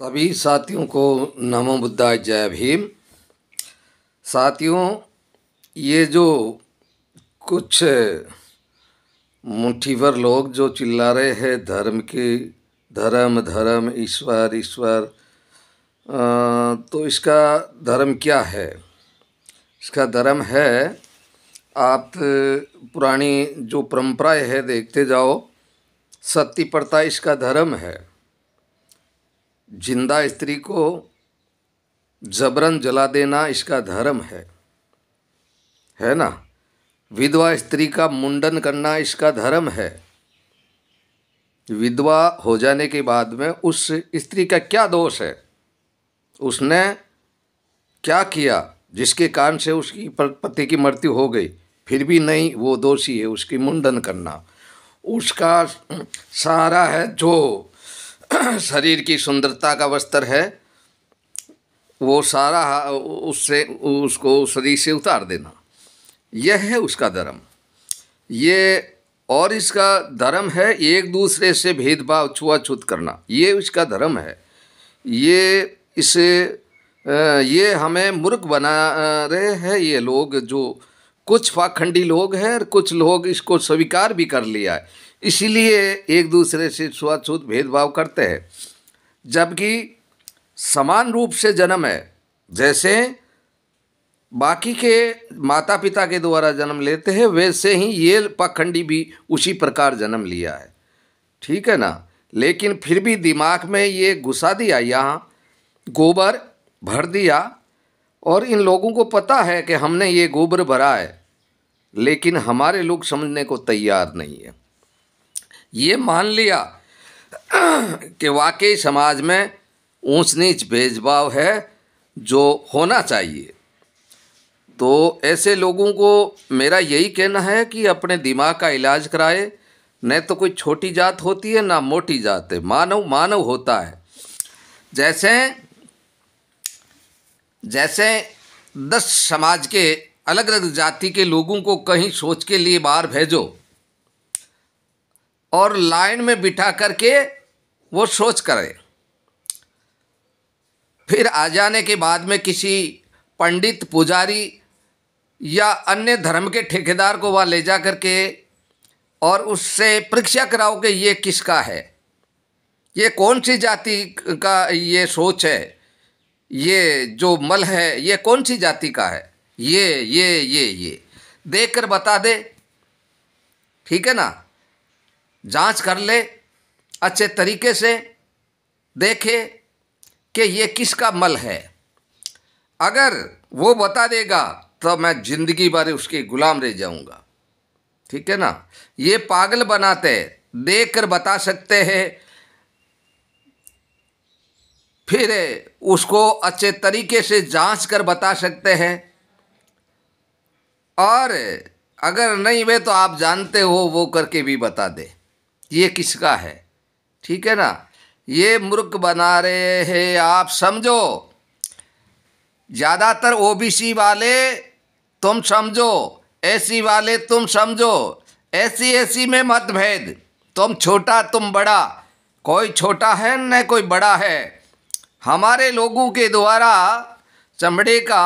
सभी साथियों को नमो बुद्धाय जय भीम। साथियों, ये जो कुछ मुट्ठीभर लोग जो चिल्ला रहे हैं धर्म धर्म ईश्वर ईश्वर, तो इसका धर्म क्या है? इसका धर्म है, आप पुरानी जो परंपराएं है देखते जाओ। सती प्रथा इसका धर्म है। जिंदा स्त्री को जबरन जला देना इसका धर्म है ना। विधवा स्त्री का मुंडन करना इसका धर्म है। विधवा हो जाने के बाद में उस स्त्री का क्या दोष है? उसने क्या किया जिसके कारण से उसकी पति की मृत्यु हो गई? फिर भी नहीं, वो दोषी है। उसकी मुंडन करना, उसका सारा है जो शरीर की सुंदरता का वस्त्र है, वो सारा उससे उसको शरीर से उतार देना, यह है उसका धर्म। ये और इसका धर्म है एक दूसरे से भेदभाव छुआछूत करना, ये उसका धर्म है। ये हमें मूर्ख बना रहे हैं ये लोग, जो कुछ पाखंडी लोग हैं और कुछ लोग इसको स्वीकार भी कर लिया है। इसीलिए एक दूसरे से छुआछूत भेदभाव करते हैं, जबकि समान रूप से जन्म है। जैसे बाकी के माता पिता के द्वारा जन्म लेते हैं, वैसे ही ये पाखंडी भी उसी प्रकार जन्म लिया है, ठीक है ना। लेकिन फिर भी दिमाग में ये घुसा दिया, यहाँ गोबर भर दिया, और इन लोगों को पता है कि हमने ये गोबर भरा है, लेकिन हमारे लोग समझने को तैयार नहीं है। ये मान लिया कि वाकई समाज में ऊंच नीच भेदभाव है जो होना चाहिए। तो ऐसे लोगों को मेरा यही कहना है कि अपने दिमाग का इलाज कराए। न तो कोई छोटी जात होती है ना मोटी जात है, मानव मानव होता है। जैसे 10 समाज के अलग अलग जाति के लोगों को कहीं सोच के लिए बाहर भेजो और लाइन में बिठा करके वो सोच करे, फिर आ जाने के बाद में किसी पंडित पुजारी या अन्य धर्म के ठेकेदार को वहाँ ले जा करके और उससे परीक्षा कराओ कि ये किसका है, ये कौन सी जाति का ये सोच है, ये जो मल है ये कौन सी जाति का है, ये देख कर बता दे, ठीक है ना। जांच कर ले, अच्छे तरीके से देखे कि ये किसका मल है। अगर वो बता देगा तो मैं जिंदगी भर उसके गुलाम रह जाऊंगा, ठीक है ना। ये पागल बनाते, देख कर बता सकते हैं, फिर उसको अच्छे तरीके से जांच कर बता सकते हैं। और अगर नहीं वे तो आप जानते हो वो करके भी बता दे ये किसका है, ठीक है ना। ये मूर्ख बना रहे हैं, आप समझो। ज़्यादातर ओबीसी वाले तुम समझो, एसी वाले तुम समझो, ऐसी में मतभेद, तुम छोटा तुम बड़ा, कोई छोटा है न कोई बड़ा है। हमारे लोगों के द्वारा चमड़े का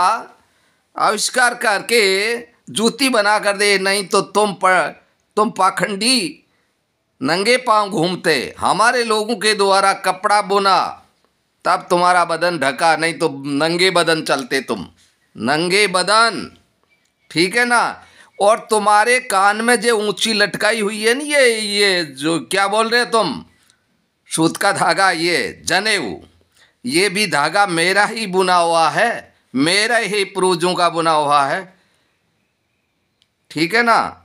आविष्कार करके जूती बना कर दे, नहीं तो तुम पाखंडी नंगे पांव घूमते। हमारे लोगों के द्वारा कपड़ा बुना तब तुम्हारा बदन ढका, नहीं तो नंगे बदन चलते तुम, नंगे बदन, ठीक है ना। और तुम्हारे कान में जो ऊंची लटकाई हुई है ना, ये जो क्या बोल रहे तुम, सूत का धागा, ये जनेऊ, ये भी धागा मेरा ही बुना हुआ है, मेरा ही पूर्वजों का बुना हुआ है, ठीक है ना।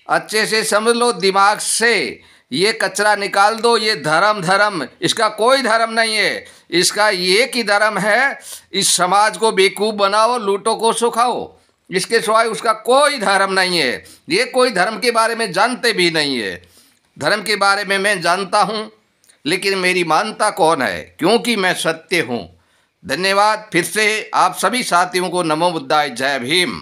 अच्छे से समझ लो, दिमाग से ये कचरा निकाल दो। ये धर्म इसका कोई धर्म नहीं है, इसका एक ही धर्म है, इस समाज को बेवकूफ़ बनाओ, लूटो को सुखाओ, इसके सिवाय उसका कोई धर्म नहीं है। ये कोई धर्म के बारे में जानते भी नहीं है। धर्म के बारे में मैं जानता हूँ, लेकिन मेरी मानता कौन है, क्योंकि मैं सत्य हूँ। धन्यवाद। फिर से आप सभी साथियों को नमो बुद्धाय जय भीम।